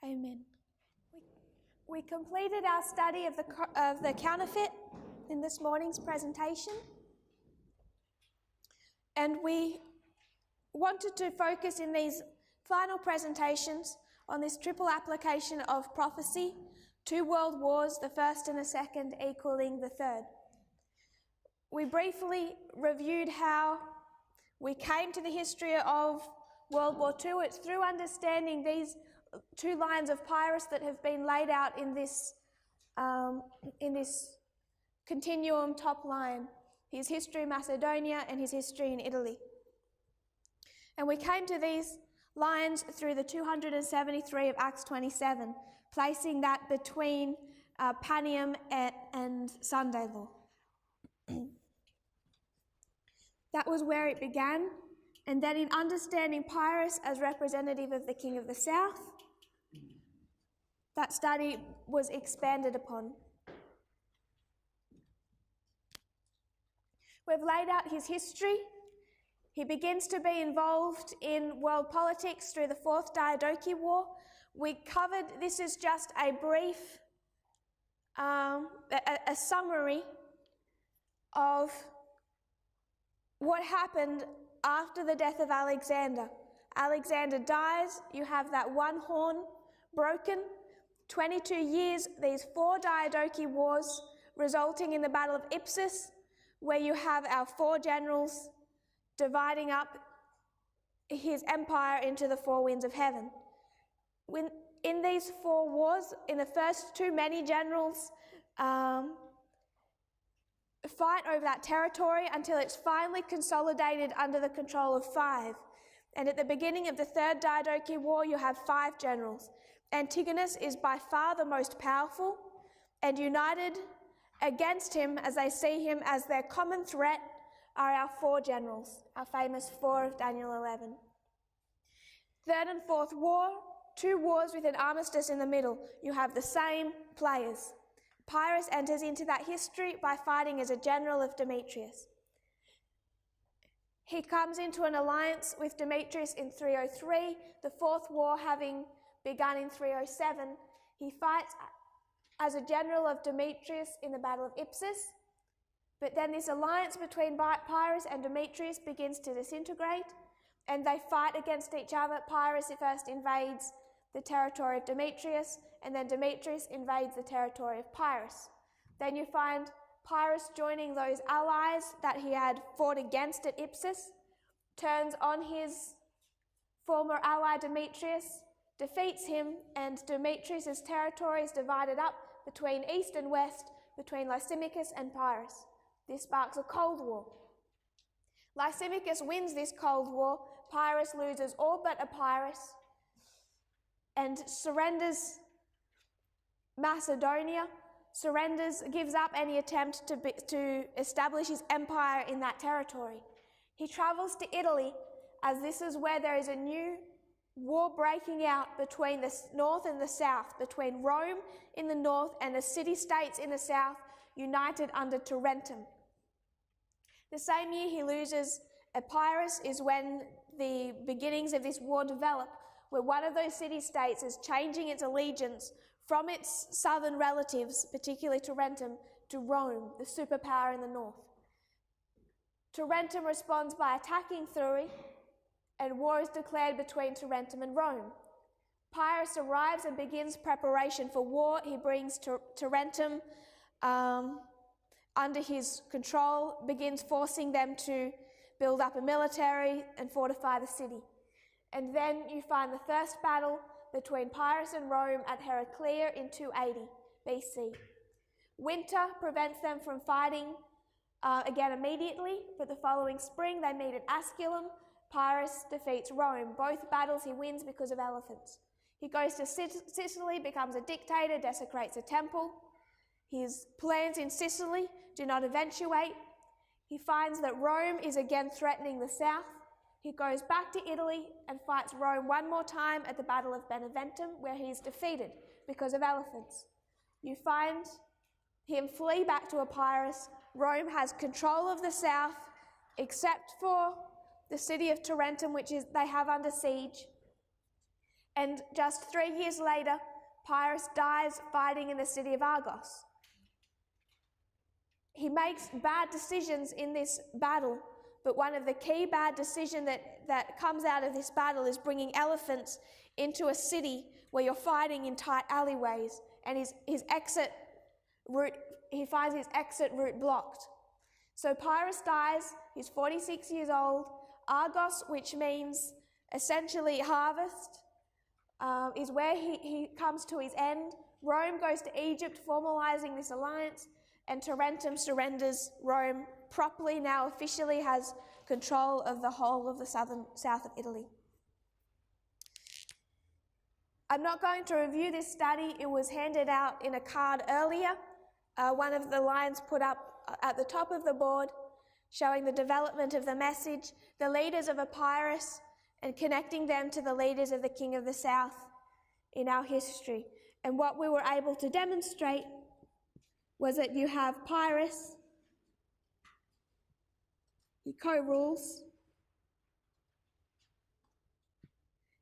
Amen. We completed our study of the counterfeit in this morning's presentation, and we wanted to focus in these final presentations on this triple application of prophecy, 2 world wars, the first and the second equaling the third. We briefly reviewed how we came to the history of World War II. It's through understanding these 2 lines of Pyrrhus that have been laid out in this continuum top line, his history in Macedonia and his history in Italy. And we came to these lines through the 273 of Acts 27, placing that between Panium and Sunday law. That was where it began, and then in understanding Pyrrhus as representative of the King of the South, that study was expanded upon. We've laid out his history. He begins to be involved in world politics through the Fourth Diadochi War. We covered, this is just a brief, a summary of what happened after the death of Alexander. Alexander dies, you have that one horn broken, 22 years, these 4 Diadochi wars, resulting in the Battle of Ipsus, where you have our 4 generals dividing up his empire into the 4 winds of heaven. In these 4 wars, in the first 2, many generals fight over that territory until it's finally consolidated under the control of 5. And at the beginning of the Third Diadochi War, you have 5 generals. Antigonus is by far the most powerful, and united against him, as they see him as their common threat, are our 4 generals, our famous 4 of Daniel 11. Third and Fourth War, 2 wars with an armistice in the middle. You have the same players. Pyrrhus enters into that history by fighting as a general of Demetrius. He comes into an alliance with Demetrius in 303, the 4th war having begun in 307. He fights as a general of Demetrius in the Battle of Ipsus, but then this alliance between Pyrrhus and Demetrius begins to disintegrate, and they fight against each other. Pyrrhus first invades the territory of Demetrius, and then Demetrius invades the territory of Pyrrhus. Then you find Pyrrhus joining those allies that he had fought against at Ipsus, turns on his former ally Demetrius, defeats him, and Demetrius' territory is divided up between east and west, between Lysimachus and Pyrrhus. This sparks a Cold War. Lysimachus wins this Cold War. Pyrrhus loses all but Epirus and surrenders Macedonia, gives up any attempt to establish his empire in that territory. He travels to Italy, as this is where there is a new war breaking out between the north and the south, between Rome in the north and the city-states in the south, united under Tarentum. The same year he loses Epirus is when the beginnings of this war develop, where one of those city-states is changing its allegiance from its southern relatives, particularly Tarentum, to Rome, the superpower in the north. Tarentum responds by attacking Thurii, and war is declared between Tarentum and Rome. Pyrrhus arrives and begins preparation for war. He brings Tarentum under his control, begins forcing them to build up a military and fortify the city. And then you find the first battle between Pyrrhus and Rome at Heraclea in 280 BC. Winter prevents them from fighting again immediately, but the following spring they meet at Asculum. Pyrrhus defeats Rome. Both battles he wins because of elephants. He goes to Sicily, becomes a dictator, desecrates a temple. His plans in Sicily do not eventuate. He finds that Rome is again threatening the south. He goes back to Italy and fights Rome one more time at the Battle of Beneventum, where he is defeated because of elephants. You find him flee back to Epirus. Rome has control of the south, except for the city of Tarentum, which they have under siege. And just 3 years later, Pyrrhus dies fighting in the city of Argos. He makes bad decisions in this battle, but one of the key bad decisions that comes out of this battle is bringing elephants into a city where you're fighting in tight alleyways, and his exit route, he finds his exit route blocked. So Pyrrhus dies, he's 46 years old. Argos, which means essentially harvest, is where he comes to his end. Rome goes to Egypt, formalizing this alliance, and Tarentum surrenders. Rome properly now officially has control of the whole of the south of Italy. I'm not going to review this study. It was handed out in a card earlier. One of the lines put up at the top of the board showing the development of the message, the leaders of Epirus, and connecting them to the leaders of the King of the South in our history. And what we were able to demonstrate was that you have Pyrrhus, he co-rules,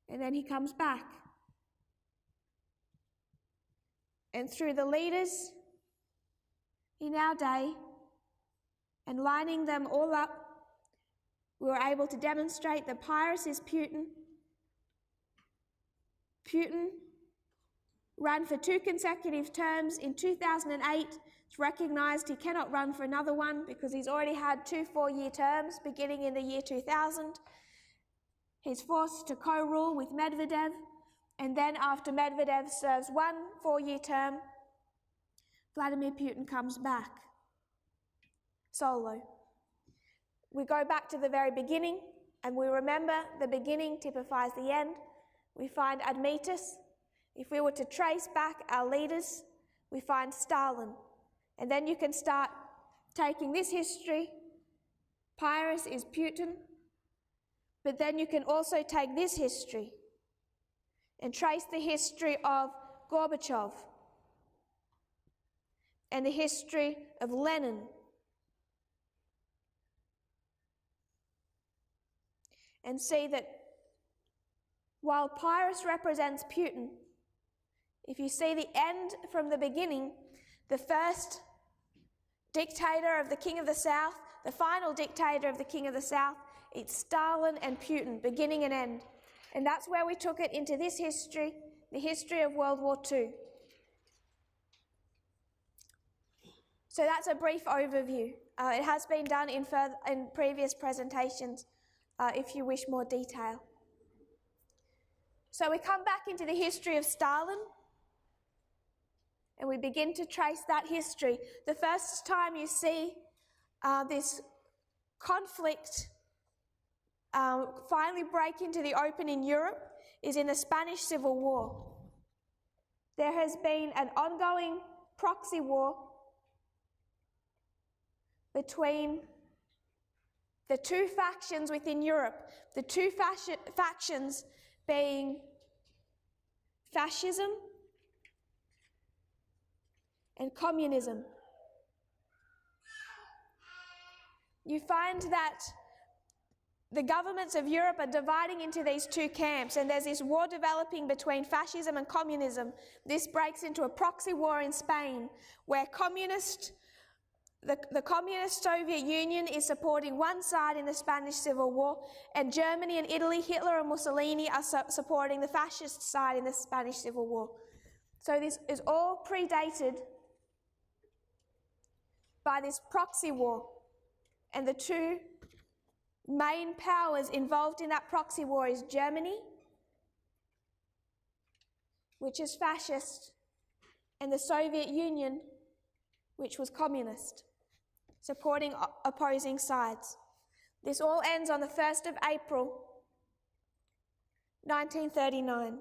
and then he comes back. And through the leaders in our day, and lining them all up, we were able to demonstrate that Pyrrhus is Putin. Putin ran for 2 consecutive terms. In 2008, it's recognised he cannot run for another one because he's already had 2 4-year terms beginning in the year 2000. He's forced to co-rule with Medvedev, and then after Medvedev serves 1 4-year term, Vladimir Putin comes back solo. We go back to the very beginning, and we remember the beginning typifies the end. We find Admetus. If we were to trace back our leaders, we find Stalin. And then you can start taking this history. Pyrrhus is Putin. But then you can also take this history and trace the history of Gorbachev and the history of Lenin. And see that while Pyrrhus represents Putin, if you see the end from the beginning, the first dictator of the King of the South, the final dictator of the King of the South, it's Stalin and Putin, beginning and end. And that's where we took it into this history, the history of World War II. So that's a brief overview. It has been done in previous presentations, if you wish more detail. So we come back into the history of Stalin, and we begin to trace that history. The first time you see this conflict finally break into the open in Europe is in the Spanish Civil War. There has been an ongoing proxy war between the 2 factions within Europe, the 2 factions being fascism and communism. You find that the governments of Europe are dividing into these 2 camps, and there's this war developing between fascism and communism. This breaks into a proxy war in Spain, where the communist Soviet Union is supporting one side in the Spanish Civil War, and Germany and Italy, Hitler and Mussolini, are supporting the fascist side in the Spanish Civil War. So this is all predated by this proxy war. And the 2 main powers involved in that proxy war is Germany, which is fascist, and the Soviet Union, which was communist, supporting opposing sides. This all ends on the 1st of April, 1939.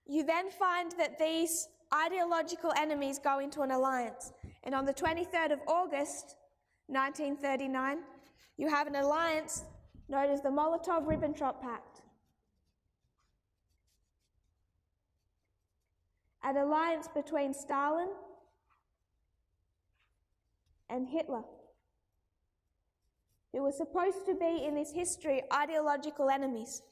You then find that these ideological enemies go into an alliance. And on the 23rd of August, 1939, you have an alliance known as the Molotov-Ribbentrop Pact. An alliance between Stalin and Hitler. who were supposed to be in this history ideological enemies.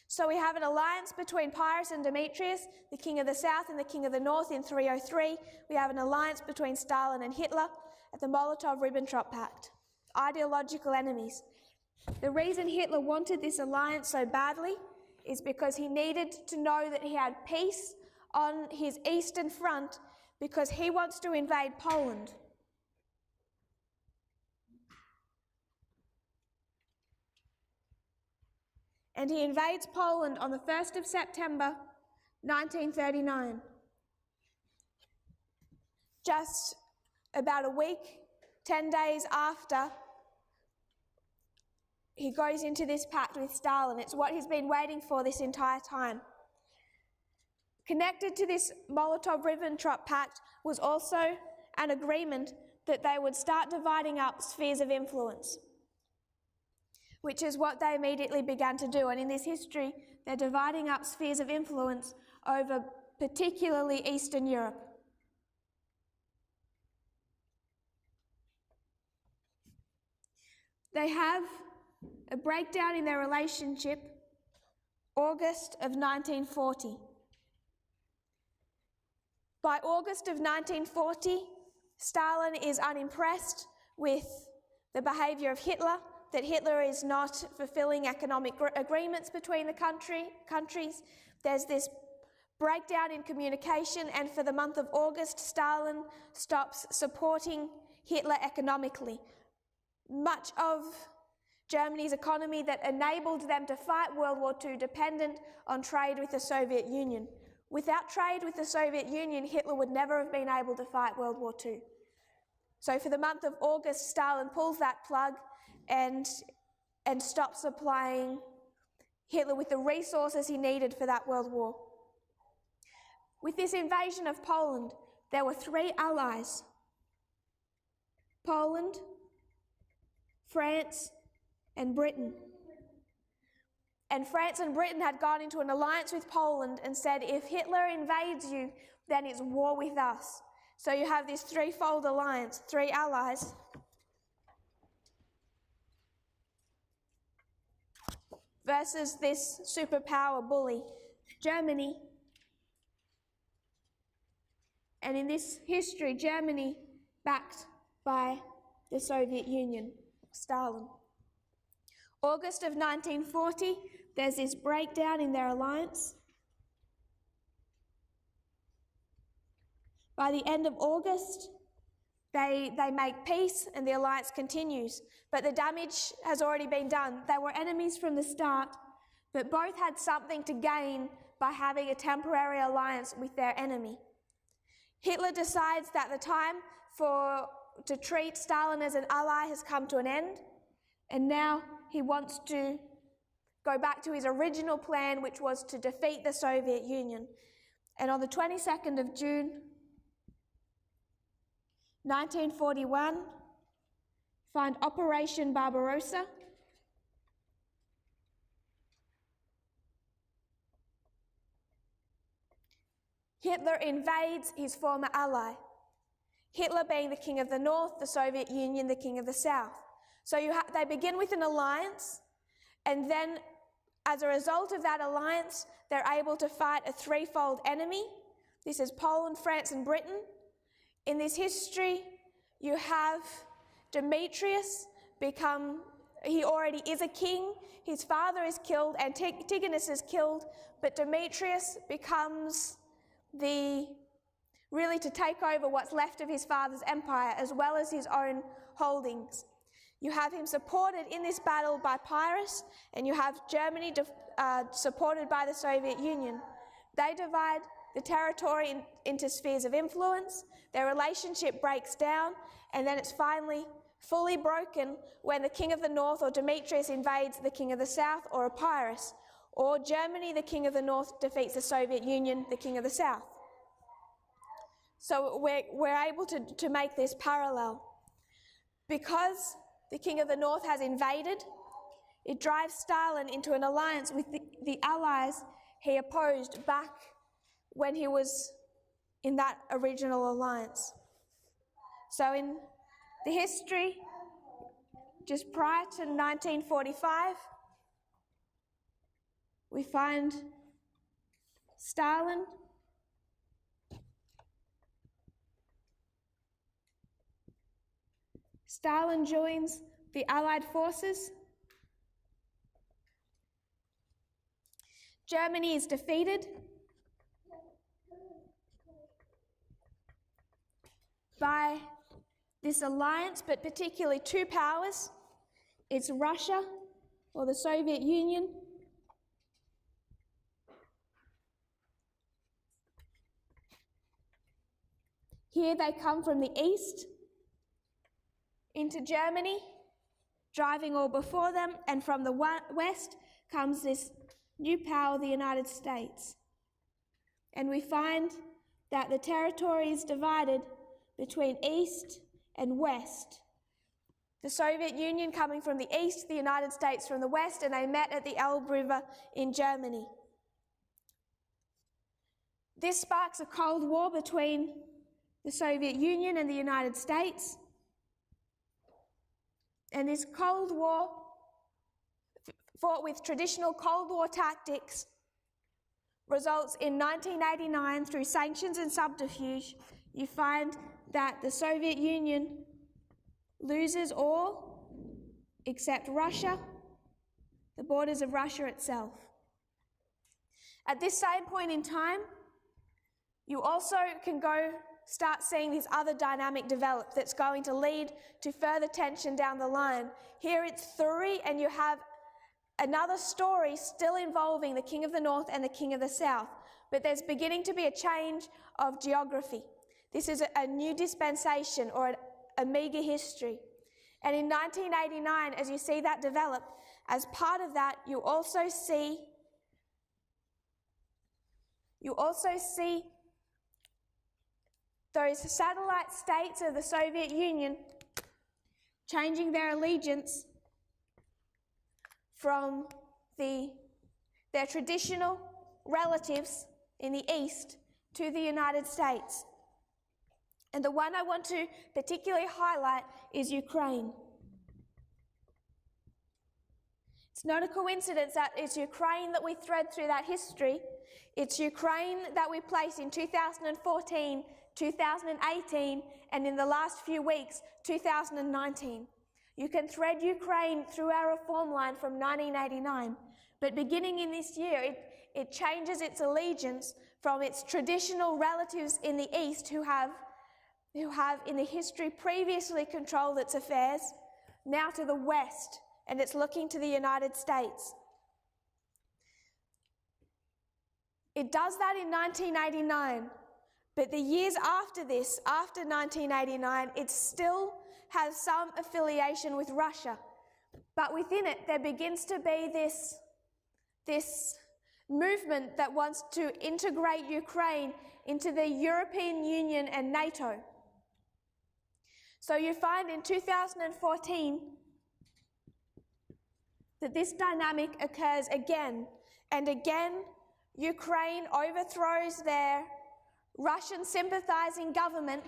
So we have an alliance between Pyrrhus and Demetrius, the king of the south and the king of the north in 303. We have an alliance between Stalin and Hitler at the Molotov-Ribbentrop Pact. Ideological enemies. The reason Hitler wanted this alliance so badly is because he needed to know that he had peace on his eastern front because he wants to invade Poland. And he invades Poland on the 1st of September, 1939. Just about a week, 10 days after he goes into this pact with Stalin. It's what he's been waiting for this entire time. Connected to this Molotov-Ribbentrop Pact was also an agreement that they would start dividing up spheres of influence, which is what they immediately began to do. And in this history, they're dividing up spheres of influence over particularly Eastern Europe. They have a breakdown in their relationship, August of 1940. By August of 1940, Stalin is unimpressed with the behaviour of Hitler, that Hitler is not fulfilling economic agreements between the countries. There's this breakdown in communication, and for the month of August, Stalin stops supporting Hitler economically. Much of Germany's economy that enabled them to fight World War II dependent on trade with the Soviet Union. Without trade with the Soviet Union, Hitler would never have been able to fight World War II. So for the month of August, Stalin pulls that plug and stops supplying Hitler with the resources he needed for that World War. With this invasion of Poland, there were three allies: Poland, France, and Britain. And France and Britain had gone into an alliance with Poland and said, if Hitler invades you, then it's war with us. So you have this threefold alliance, three allies. Versus this superpower bully, Germany. And in this history, Germany backed by the Soviet Union, Stalin. August of 1940, there's this breakdown in their alliance. By the end of August, they make peace and the alliance continues. But the damage has already been done. They were enemies from the start, but both had something to gain by having a temporary alliance with their enemy. Hitler decides that the time to treat Stalin as an ally has come to an end, and now he wants to go back to his original plan, which was to defeat the Soviet Union. And on the 22nd of June, 1941, find Operation Barbarossa. Hitler invades his former ally. Hitler being the king of the north, the Soviet Union the king of the south. So they begin with an alliance, and then as a result of that alliance, they're able to fight a threefold enemy. This is Poland, France, and Britain. In this history, you have Demetrius he already is a king. His father is killed, Antigonus is killed, but Demetrius becomes really to take over what's left of his father's empire, as well as his own holdings. You have him supported in this battle by Pyrrhus, and you have Germany supported by the Soviet Union. They divide the territory into spheres of influence. Their relationship breaks down, and then it's finally fully broken when the king of the north, or Demetrius, invades the king of the south, or a Pyrrhus, or Germany, the king of the north, defeats the Soviet Union, the king of the south. So we're able to make this parallel. Because the king of the north has invaded, it drives Stalin into an alliance with the allies he opposed back when he was in that original alliance. So in the history, just prior to 1945, we find Stalin joins the Allied forces. Germany is defeated by this alliance, but particularly two powers. It's Russia, or the Soviet Union, here they come from the east into Germany, driving all before them, and from the west comes this new power, the United States. And we find that the territory is divided between east and west. The Soviet Union coming from the east, the United States from the west, and they met at the Elbe River in Germany. This sparks a Cold War between the Soviet Union and the United States. And this Cold War, fought with traditional Cold War tactics, results in 1989, through sanctions and subterfuge, you find that the Soviet Union loses all except Russia, the borders of Russia itself. At this same point in time, you also can start seeing this other dynamic develop that's going to lead to further tension down the line. Here it's 3, and you have another story still involving the King of the North and the King of the South, but there's beginning to be a change of geography. This is a new dispensation, or a meager history. And in 1989, as you see that develop, as part of that, you also see those satellite states of the Soviet Union changing their allegiance from their traditional relatives in the East to the United States. And the one I want to particularly highlight is Ukraine. It's not a coincidence that it's Ukraine that we thread through that history. It's Ukraine that we place in 2014, 2018, and in the last few weeks, 2019. You can thread Ukraine through our reform line from 1989, but beginning in this year, it changes its allegiance from its traditional relatives in the East who have in the history previously controlled its affairs, now to the West, and it's looking to the United States. It does that in 1989, but the years after this, after 1989, it still has some affiliation with Russia. But within it, there begins to be this movement that wants to integrate Ukraine into the European Union and NATO. So you find in 2014 that this dynamic occurs again, and again Ukraine overthrows their Russian sympathizing government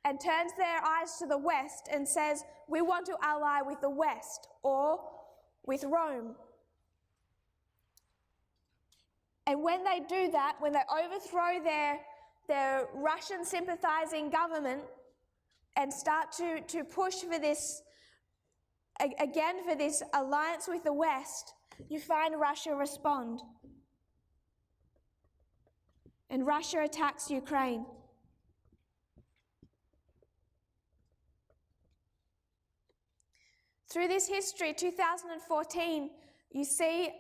and turns their eyes to the West and says, we want to ally with the West or with Rome. And when they do that, when they overthrow their Russian sympathizing government and start to push for this, again for this alliance with the West, you find Russia respond. And Russia attacks Ukraine. Through this history, 2014, you see,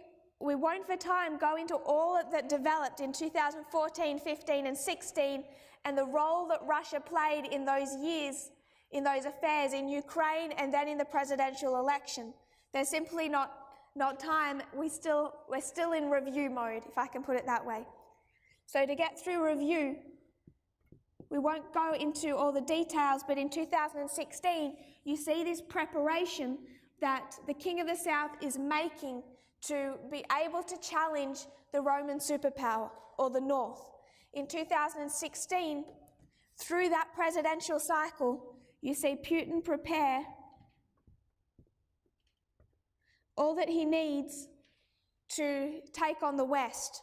we won't for time go into all that developed in 2014, 15 and 16 and the role that Russia played in those years, in those affairs in Ukraine and then in the presidential election. There's simply not time. We're still in review mode, if I can put it that way. So to get through review, we won't go into all the details, but in 2016, you see this preparation that the King of the South is making to be able to challenge the Roman superpower, or the North. In 2016, through that presidential cycle, you see Putin prepare all that he needs to take on the West.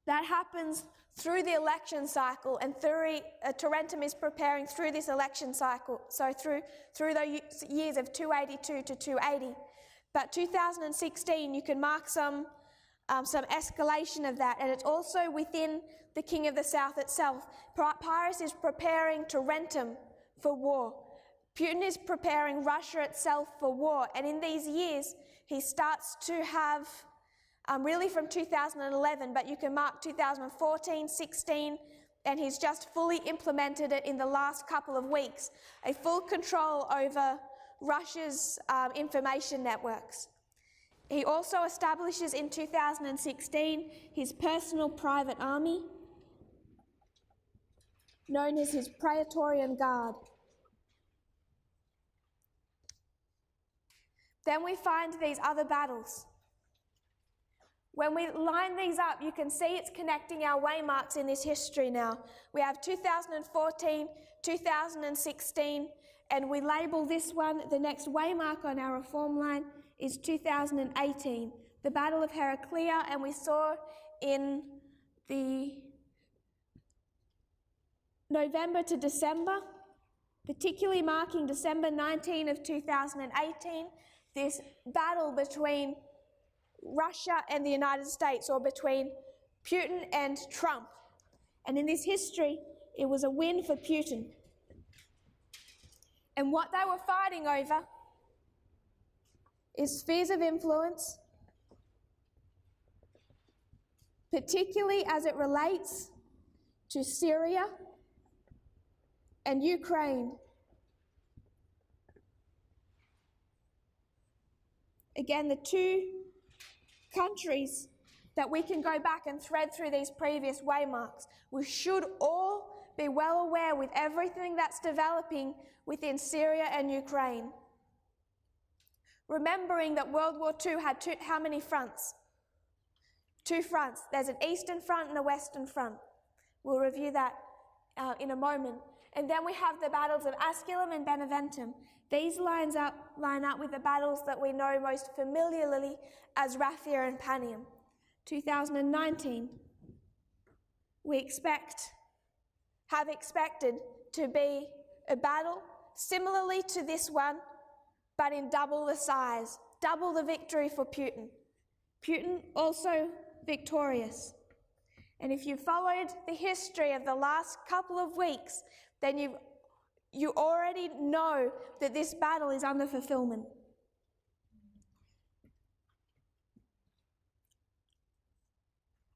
That happens through the election cycle, and Tarentum is preparing through this election cycle, so through the years of 282 to 280. But 2016, you can mark some escalation of that, and it's also within the King of the South itself. Pyrrhus is preparing Tarentum for war. Putin is preparing Russia itself for war, and in these years, he starts to have, really from 2011, but you can mark 2014, 16, and he's just fully implemented it in the last couple of weeks, a full control over Russia's information networks. He also establishes in 2016 his personal private army, known as his Praetorian Guard. Then we find these other battles. When we line these up, you can see it's connecting our waymarks in this history now. We have 2014, 2016, and we label this one, the next waymark on our reform line is 2018, the Battle of Heraclea, and we saw in the November to December, particularly marking December 19 of 2018, this battle between Russia and the United States, or between Putin and Trump. And in this history, it was a win for Putin. And what they were fighting over is spheres of influence, particularly as it relates to Syria and Ukraine. Again, the two countries that we can go back and thread through these previous waymarks. We should all be well aware with everything that's developing within Syria and Ukraine. Remembering that World War II had how many fronts? Two fronts. There's an eastern front and a western front. We'll review that in a moment. And then we have the battles of Asculum and Beneventum. These line up with the battles that we know most familiarly as Raphia and Panium. 2019, we have expected to be a battle similarly to this one, but in double the size, double the victory for Putin. Putin also victorious. And if you followed the history of the last couple of weeks, then you already know that this battle is under fulfillment.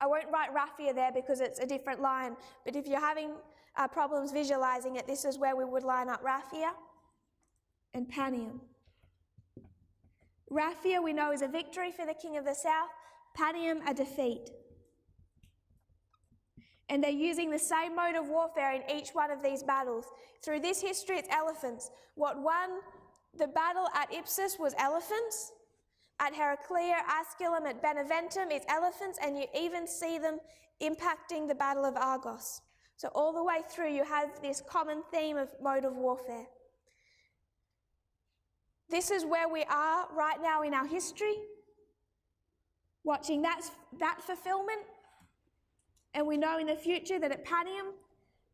I won't write Raphia there because it's a different line, but if you're having problems visualizing it, this is where we would line up Raphia and Panium. Raphia we know is a victory for the King of the South, Panium a defeat. And they're using the same mode of warfare in each one of these battles. Through this history, it's elephants. What won the battle at Ipsus was elephants. At Heraclea, Asculum, at Beneventum, it's elephants, and you even see them impacting the Battle of Argos. So all the way through, you have this common theme of mode of warfare. This is where we are right now in our history, watching that fulfillment. And we know in the future that at Panium,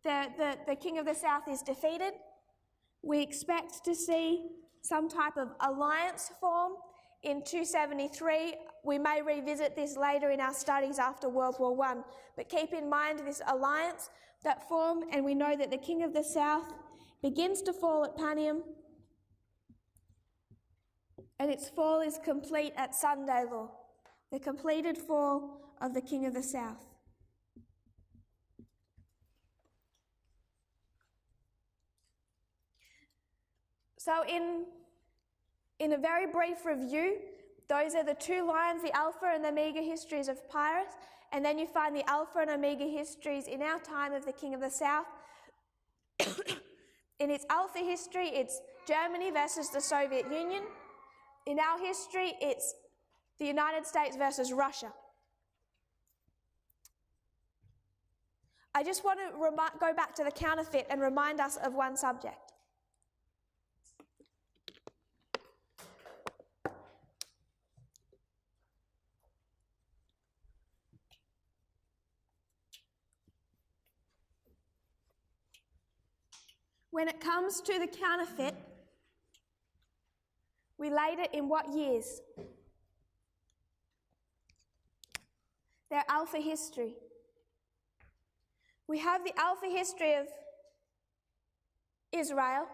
the King of the South is defeated. We expect to see some type of alliance form in 273. We may revisit this later in our studies after World War I. But keep in mind this alliance that formed, and we know that the King of the South begins to fall at Panium, and its fall is complete at Sunday-Law, the completed fall of the King of the South. So in a very brief review, those are the two lines, the Alpha and Omega histories of Pyrrhus, and then you find the Alpha and Omega histories in our time of the King of the South. In its Alpha history, it's Germany versus the Soviet Union. In our history, it's the United States versus Russia. I just want to go back to the counterfeit and remind us of one subject. When it comes to the counterfeit, we laid it in what years? Their alpha history. We have the alpha history of Israel,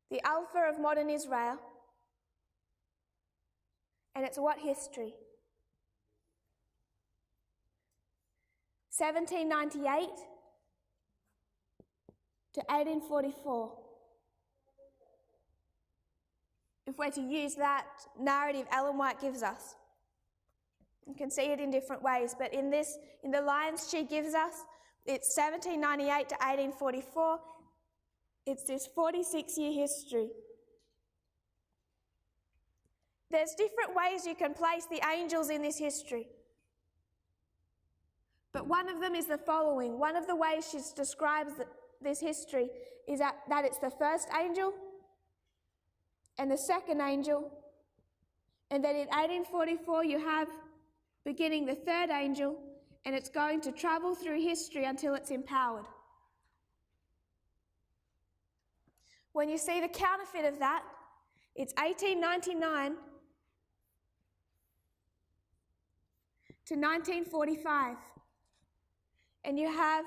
the alpha of modern Israel, and it's what history? 1798 to 1844. If we're to use that narrative Ellen White gives us, you can see it in different ways, but in the lines she gives us, it's 1798 to 1844. It's this 46-year history. There's different ways you can place the angels in this history. But one of them is the following. One of the ways she describes this history is that it's the first angel and the second angel, and then in 1844 you have beginning the third angel, and it's going to travel through history until it's empowered. When you see the counterfeit of that, it's 1899 to 1945. And you have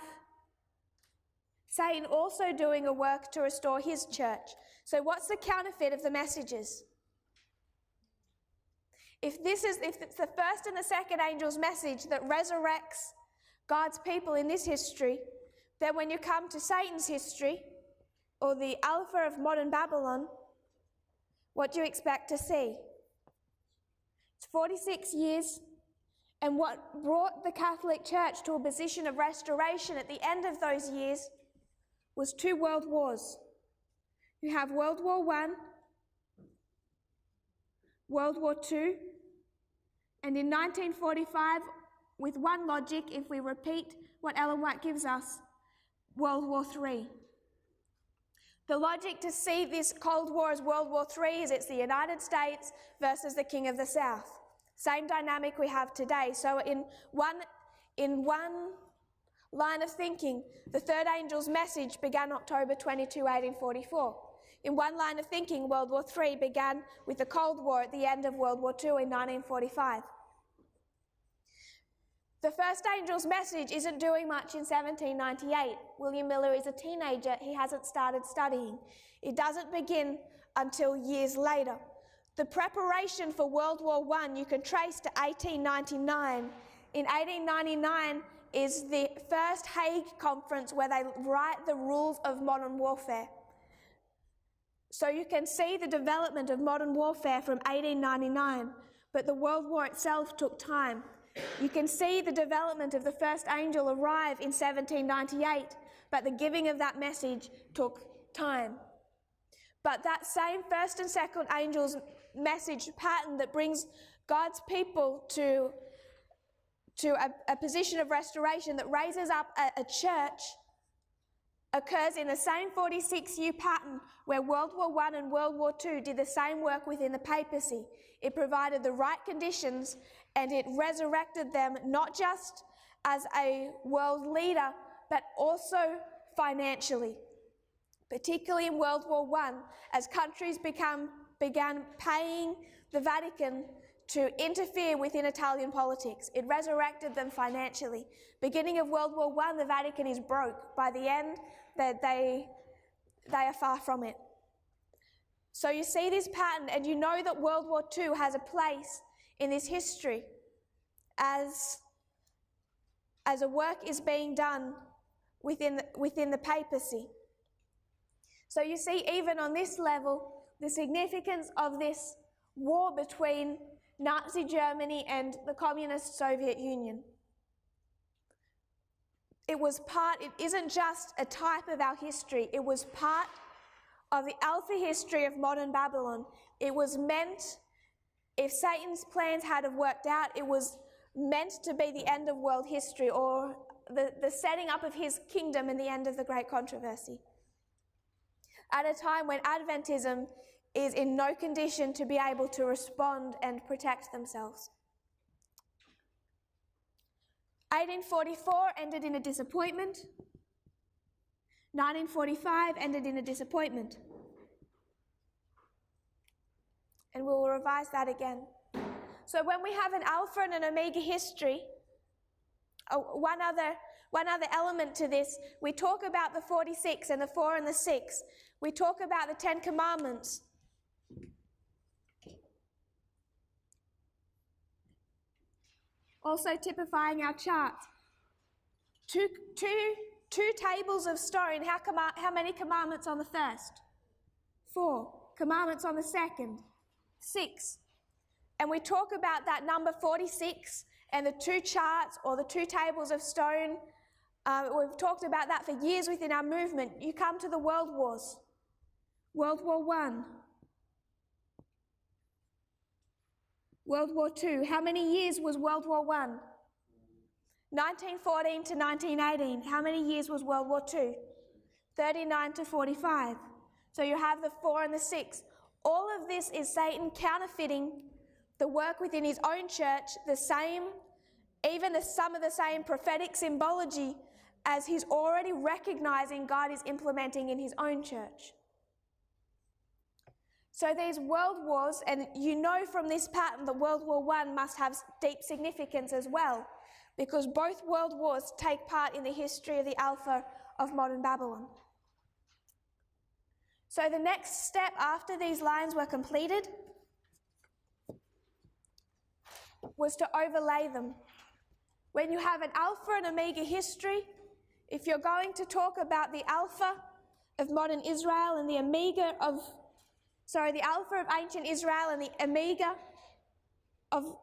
Satan also doing a work to restore his church. So what's the counterfeit of the messages? If it's the first and the second angel's message that resurrects God's people in this history, then when you come to Satan's history, or the alpha of modern Babylon, what do you expect to see? It's 46 years, and what brought the Catholic Church to a position of restoration at the end of those years was 2 world wars. You have World War I, World War II, and in 1945, with one logic, if we repeat what Ellen White gives us, World War III. The logic to see this Cold War as World War III is it's the United States versus the King of the South. Same dynamic we have today. So in one line of thinking, the third angel's message began October 22, 1844. In one line of thinking, World War III began with the Cold War at the end of World War II in 1945. The first angel's message isn't doing much in 1798. William Miller is a teenager. He hasn't started studying. It doesn't begin until years later. The preparation for World War I you can trace to 1899. In 1899 is the first Hague Conference where they write the rules of modern warfare. So you can see the development of modern warfare from 1899, but the World War itself took time. You can see the development of the first angel arrive in 1798, but the giving of that message took time. But that same first and second angel's message pattern that brings God's people to a position of restoration, that raises up a church, occurs in the same 46-year pattern where World War I and World War II did the same work within the papacy. It provided the right conditions and it resurrected them not just as a world leader, but also financially. Particularly in World War I, as countries began paying the Vatican to interfere within Italian politics. It resurrected them financially. Beginning of World War I, the Vatican is broke. By the end, they are far from it. So you see this pattern, and you know that World War II has a place in this history as a work is being done within the papacy. So you see, even on this level, the significance of this war between Nazi Germany and the communist Soviet Union. It isn't just a type of our history, it was part of the alpha history of modern Babylon. It was meant, if Satan's plans had have worked out, it was meant to be the end of world history, or the setting up of his kingdom and the end of the great controversy. At a time when Adventism is in no condition to be able to respond and protect themselves. 1844 ended in a disappointment. 1945 ended in a disappointment. And we'll revise that again. So when we have an Alpha and an Omega history, one other element to this, we talk about the 46 and the 4 and the 6. We talk about the 10 Commandments. Also typifying our chart. Two tables of stone. How many commandments on the first? 4. Commandments on the second? 6. And we talk about that number 46 and the 2 charts or the 2 tables of stone. We've talked about that for years within our movement. You come to the world wars. World War I. World War II. How many years was World War I? 1914 to 1918. How many years was World War II? 39 to 45. So you have the 4 and the 6. All of this is Satan counterfeiting the work within his own church, the same, even some of the same prophetic symbology as he's already recognizing God is implementing in his own church. So these world wars, and you know from this pattern that World War I must have deep significance as well, because both world wars take part in the history of the Alpha of modern Babylon. So the next step after these lines were completed was to overlay them. When you have an Alpha and Omega history, if you're going to talk about the Alpha of modern Israel and the Alpha of ancient Israel and the Omega of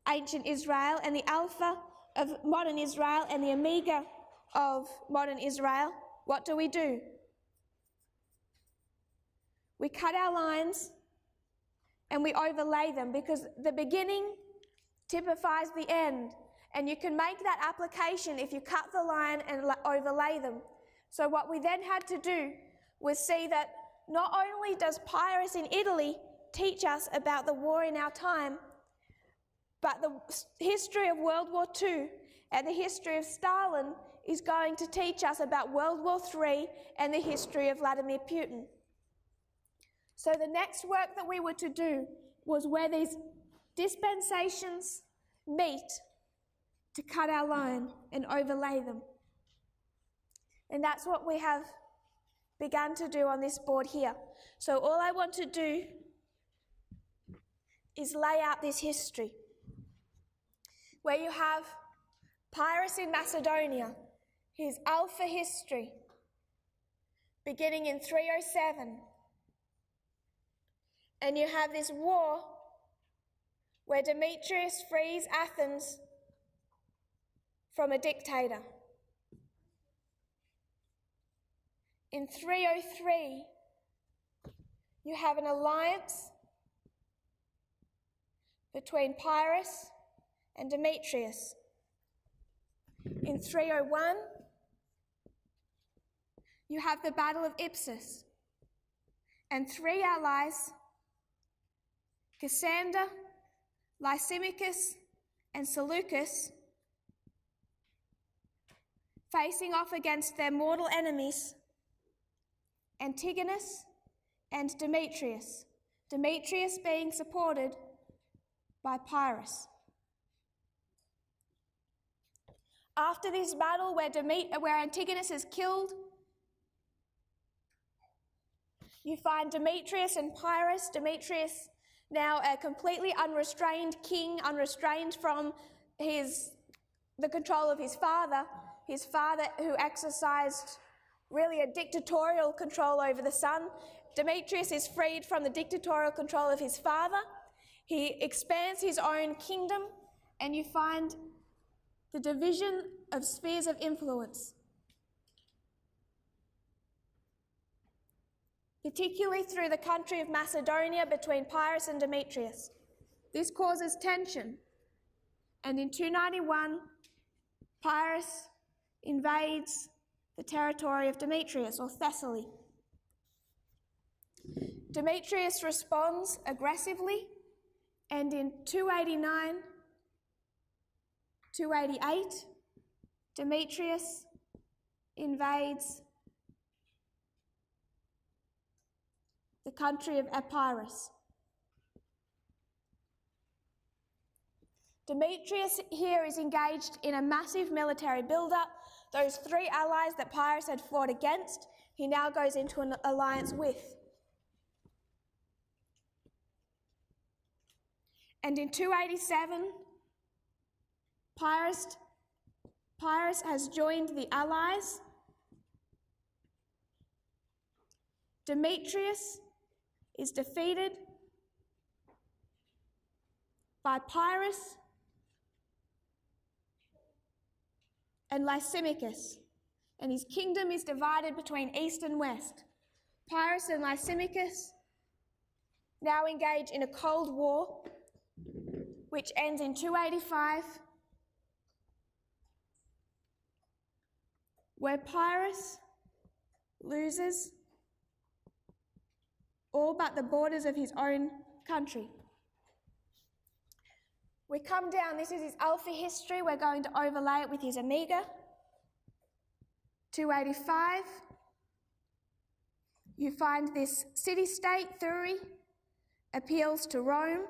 ancient Israel, and the Alpha of modern Israel and the Omega of modern Israel, what do? We cut our lines and we overlay them, because the beginning typifies the end. And you can make that application if you cut the line and overlay them. So what we then had to do was see that not only does Pyrrhus in Italy teach us about the war in our time, but the history of World War II and the history of Stalin is going to teach us about World War III and the history of Vladimir Putin. So the next work that we were to do was where these dispensations meet to cut our line and overlay them. And that's what we have begun to do on this board here. So all I want to do is lay out this history, where you have Pyrrhus in Macedonia, his Alpha history, beginning in 307. And you have this war where Demetrius frees Athens from a dictator. In 303, you have an alliance between Pyrrhus and Demetrius. In 301, you have the Battle of Ipsus, and 3 allies, Cassander, Lysimachus, and Seleucus, facing off against their mortal enemies, Antigonus and Demetrius. Demetrius being supported by Pyrrhus. After this battle where Antigonus is killed, you find Demetrius and Pyrrhus. Demetrius, now a completely unrestrained king, unrestrained from the control of his father who exercised really a dictatorial control over the son. Demetrius is freed from the dictatorial control of his father. He expands his own kingdom, and you find the division of spheres of influence, particularly through the country of Macedonia between Pyrrhus and Demetrius. This causes tension, and in 291, Pyrrhus invades the territory of Demetrius, or Thessaly. Demetrius responds aggressively, and in 289, 288, Demetrius invades the country of Epirus. Demetrius here is engaged in a massive military build-up. Those three allies that Pyrrhus had fought against, he now goes into an alliance with. And in 287, Pyrrhus has joined the allies. Demetrius is defeated by Pyrrhus and Lysimachus, and his kingdom is divided between east and west. Pyrrhus and Lysimachus now engage in a cold war, which ends in 285, where Pyrrhus loses all but the borders of his own country. We come down, this is his Alpha history, we're going to overlay it with his Omega. 285, you find this city-state theory appeals to Rome.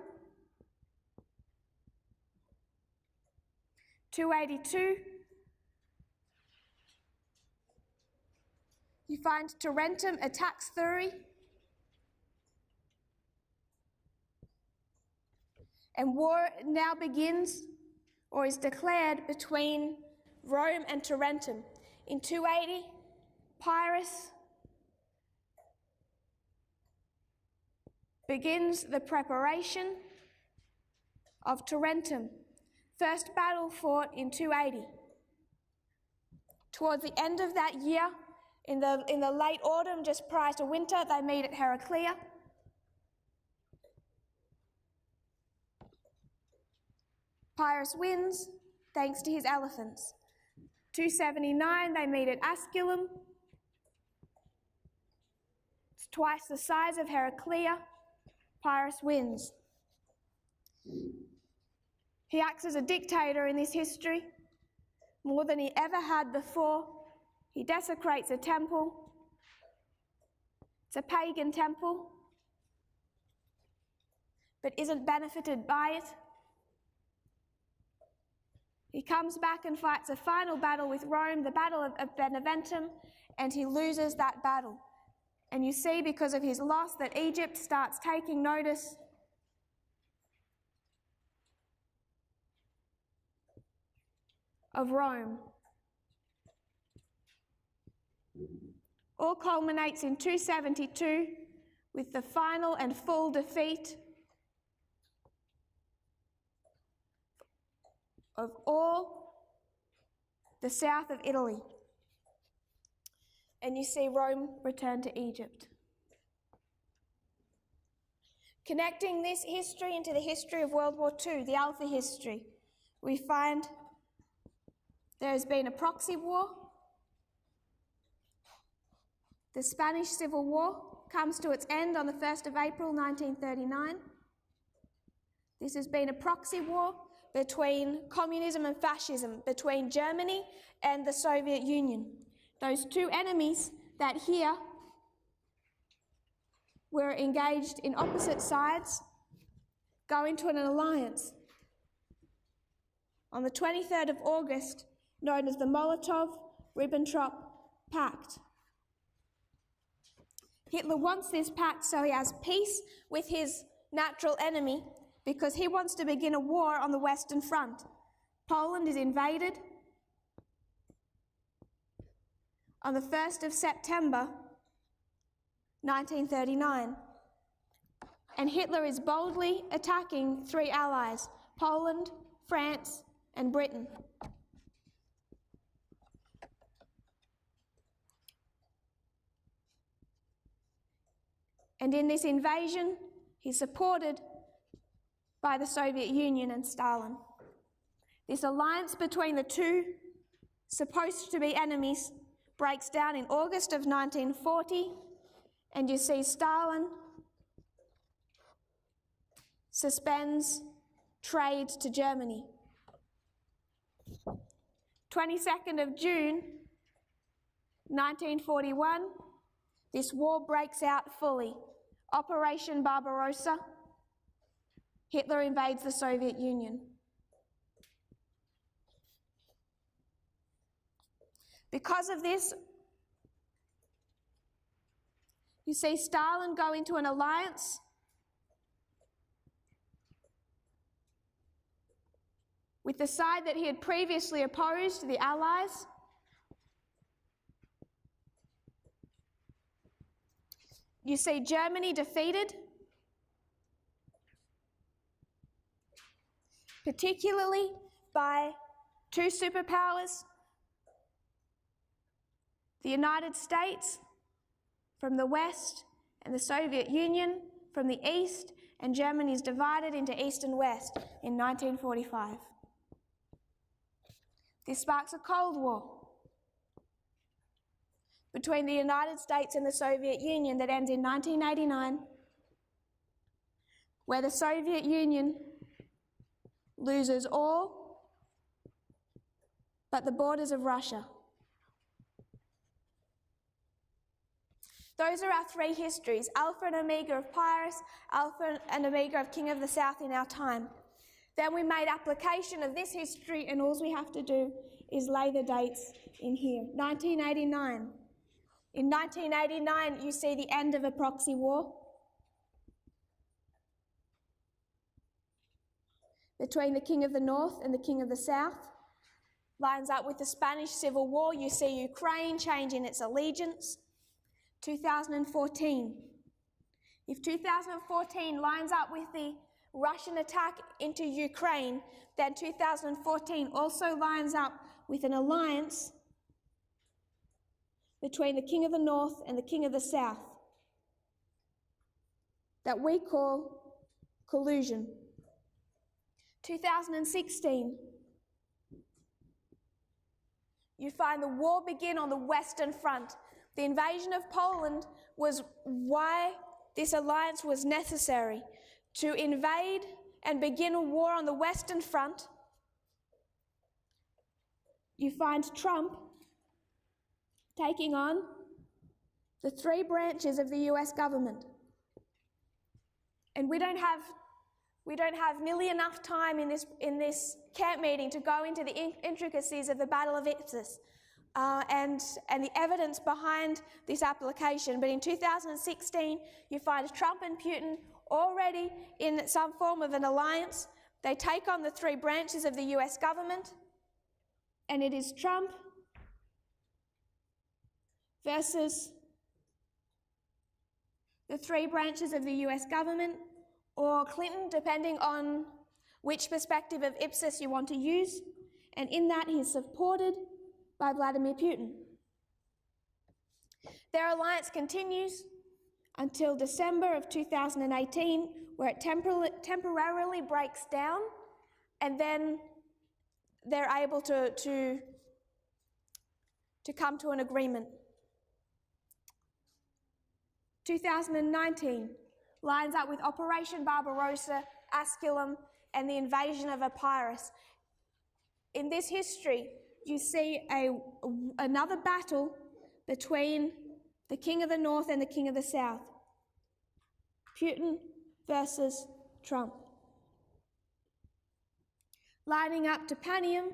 282, you find Tarentum attacks theory. And war now begins, or is declared, between Rome and Tarentum. In 280, Pyrrhus begins the preparation of Tarentum. First battle fought in 280. Towards the end of that year, in the late autumn, just prior to winter, they meet at Heraclea. Pyrrhus wins, thanks to his elephants. 279, they meet at Asculum. It's twice the size of Heraclea. Pyrrhus wins. He acts as a dictator in this history, more than he ever had before. He desecrates a temple. It's a pagan temple, but isn't benefited by it. He comes back and fights a final battle with Rome, the Battle of Beneventum, and he loses that battle. And you see, because of his loss, that Egypt starts taking notice of Rome. All culminates in 272 with the final and full defeat of all the south of Italy. And you see Rome return to Egypt. Connecting this history into the history of World War II, the Alpha history, we find there has been a proxy war. The Spanish Civil War comes to its end on the 1st of April 1939. This has been a proxy war between communism and fascism, between Germany and the Soviet Union. Those two enemies that here were engaged in opposite sides go into an alliance on the 23rd of August, known as the Molotov-Ribbentrop Pact. Hitler wants this pact so he has peace with his natural enemy, because he wants to begin a war on the Western Front. Poland is invaded on the 1st of September 1939, and Hitler is boldly attacking three allies, Poland, France, and Britain. And in this invasion, he's supported by the Soviet Union and Stalin. This alliance between the two supposed to be enemies breaks down in August of 1940, and you see Stalin suspends trade to Germany. 22nd of June 1941, this war breaks out fully Operation Barbarossa, Hitler invades the Soviet Union. Because of this, you see Stalin go into an alliance with the side that he had previously opposed, the Allies. You see Germany defeated, particularly by two superpowers, the United States from the west and the Soviet Union from the east, and Germany is divided into east and west in 1945. This sparks a Cold War between the United States and the Soviet Union that ends in 1989, where the Soviet Union loses all but the borders of Russia. Those are our three histories, Alpha and Omega of Pyrrhus, Alpha and Omega of King of the South in our time. Then we made application of this history, and all we have to do is lay the dates in here. 1989. In 1989, you see the end of a proxy war between the King of the North and the King of the South. Lines up with the Spanish Civil War. You see Ukraine changing its allegiance. 2014. If 2014 lines up with the Russian attack into Ukraine, then 2014 also lines up with an alliance between the King of the North and the King of the South that we call collusion. 2016, you find the war begin on the Western Front. The invasion of Poland was why this alliance was necessary, to invade and begin a war on the Western Front. You find Trump taking on the three branches of the US government. And we don't have nearly enough time in this camp meeting to go into the intricacies of the Battle of Ipsus and the evidence behind this application. But in 2016, you find Trump and Putin already in some form of an alliance. They take on the three branches of the US government, and it is Trump versus the three branches of the US government, or Clinton, depending on which perspective of Ipsus you want to use, and in that he's supported by Vladimir Putin. Their alliance continues until December of 2018, where it temporarily breaks down, and then they're able to come to an agreement. 2019 lines up with Operation Barbarossa, Asculum, and the invasion of Epirus. In this history, you see another battle between the King of the North and the King of the South. Putin versus Trump. Lining up to Panium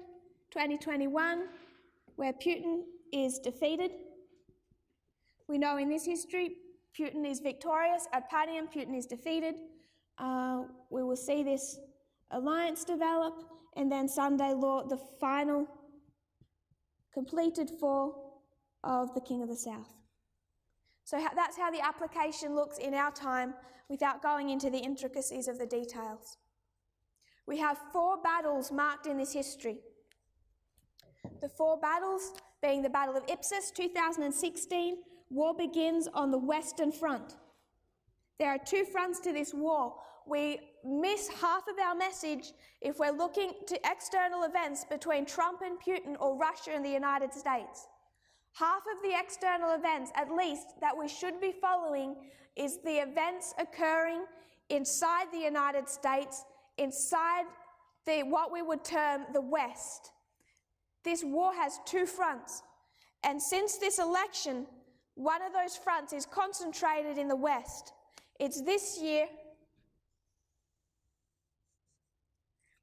2021, where Putin is defeated. We know in this history, Putin is victorious. At Panium, Putin is defeated. We will see this alliance develop, and then Sunday law, the final completed fall of the King of the South. So that's how the application looks in our time without going into the intricacies of the details. We have 4 battles marked in this history. The 4 battles being the Battle of Ipsus, 2016, war begins on the Western Front. There are 2 fronts to this war. We miss half of our message if we're looking to external events between Trump and Putin or Russia and the United States. Half of the external events, at least, that we should be following is the events occurring inside the United States, inside what we would term the West. This war has 2 fronts, and since this election, one of those fronts is concentrated in the West. It's this year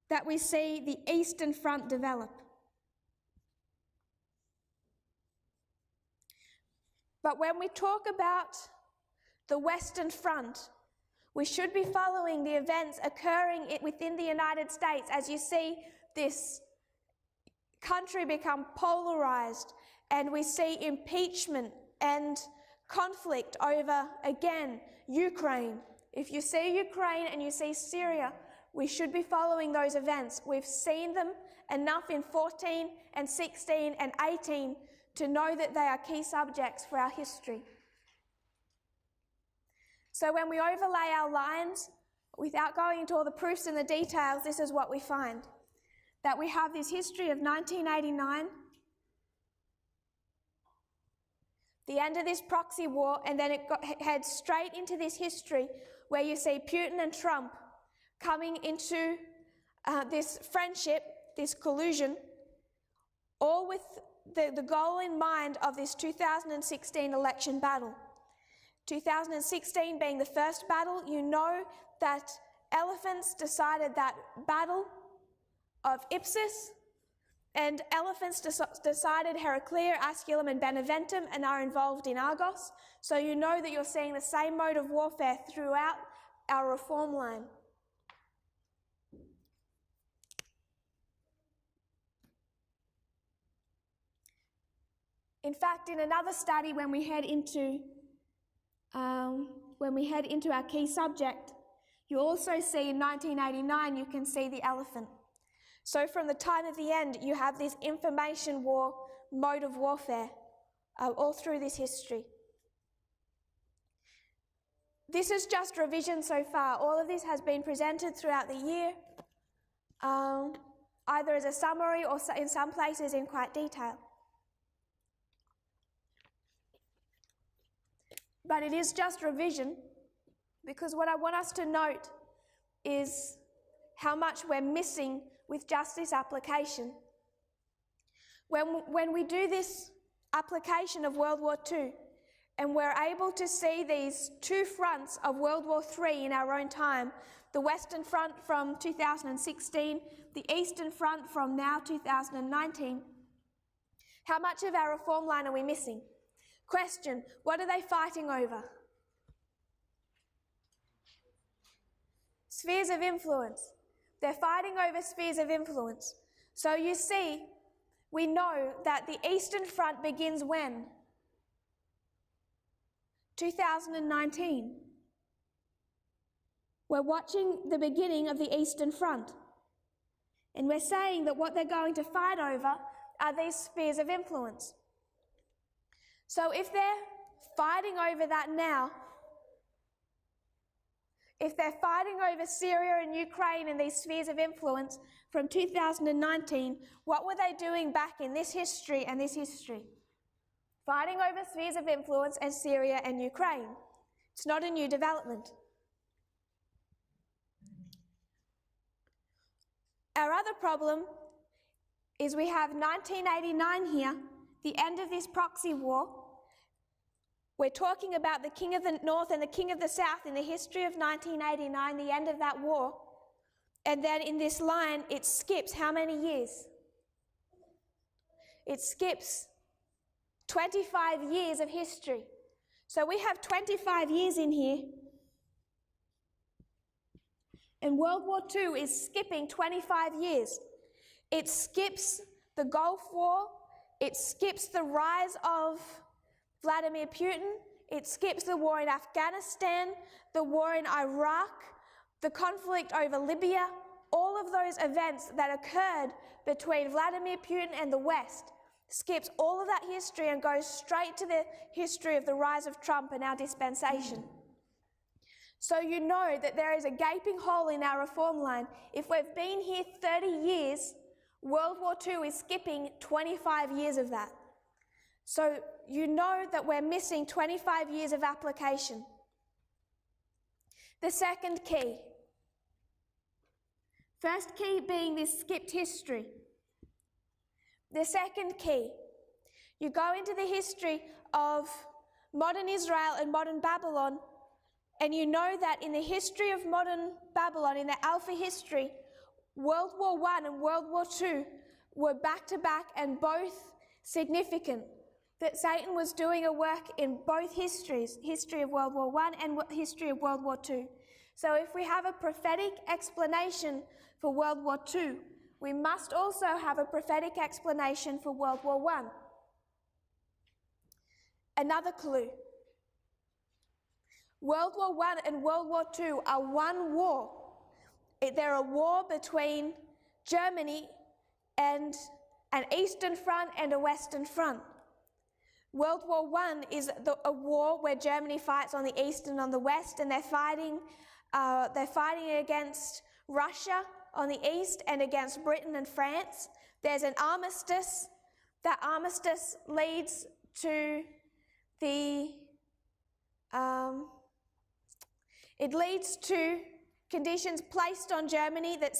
that we see the Eastern Front develop. But when we talk about the Western Front, we should be following the events occurring within the United States as you see this country become polarized, and we see impeachment and conflict over, again, Ukraine. If you see Ukraine and you see Syria, we should be following those events. We've seen them enough in 14 and 16 and 18 to know that they are key subjects for our history. So when we overlay our lines, without going into all the proofs and the details, this is what we find. That we have this history of 1989, the end of this proxy war, and then it heads straight into this history where you see Putin and Trump coming into this friendship, this collusion, all with the goal in mind of this 2016 election battle. 2016 being the first battle, you know that elephants decided that battle of Ipsus, and elephants decided Heraclea, Asculum and Beneventum and are involved in Argos. So you know that you're seeing the same mode of warfare throughout our reform line. In fact, in another study, when we head into our key subject, you also see in 1989, you can see the elephant. So from the time of the end, you have this information war mode of warfare all through this history. This is just revision so far. All of this has been presented throughout the year, either as a summary or in some places in quite detail. But it is just revision, because what I want us to note is how much we're missing with just this application. When we do this application of World War II, and we're able to see these two fronts of World War III in our own time, the Western Front from 2016, the Eastern Front from now 2019, how much of our reform line are we missing? Question, what are they fighting over? Spheres of influence. They're fighting over spheres of influence. So you see, we know that the Eastern Front begins when? 2019. We're watching the beginning of the Eastern Front. And we're saying that what they're going to fight over are these spheres of influence. So if they're fighting over that now, if they're fighting over Syria and Ukraine and these spheres of influence from 2019, what were they doing back in this history and this history? Fighting over spheres of influence and Syria and Ukraine. It's not a new development. Our other problem is we have 1989 here, the end of this proxy war. We're talking about the King of the North and the King of the South in the history of 1989, the end of that war. And then in this line, it skips how many years? It skips 25 years of history. So we have 25 years in here. And World War II is skipping 25 years. It skips the Gulf War. It skips the rise of Vladimir Putin. It skips the war in Afghanistan, the war in Iraq, the conflict over Libya, all of those events that occurred between Vladimir Putin and the West, skips all of that history and goes straight to the history of the rise of Trump and our dispensation. So you know that there is a gaping hole in our reform line. If we've been here 30 years, World War II is skipping 25 years of that. So you know that we're missing 25 years of application. The second key. First key being this skipped history. The second key. You go into the history of modern Israel and modern Babylon, And you know that in the history of modern Babylon, in the Alpha history, World War I and World War II were back to back and both significant. That Satan was doing a work in both histories, history of World War I and history of World War II. So if we have a prophetic explanation for World War II, we must also have a prophetic explanation for World War I. Another clue. World War I and World War II are one war. They're a war between Germany and an eastern front and a western front. World War I is a war where Germany fights on the east and on the west, and they're fighting against Russia on the east and against Britain and France. There's an armistice. That armistice leads to it leads to conditions placed on Germany that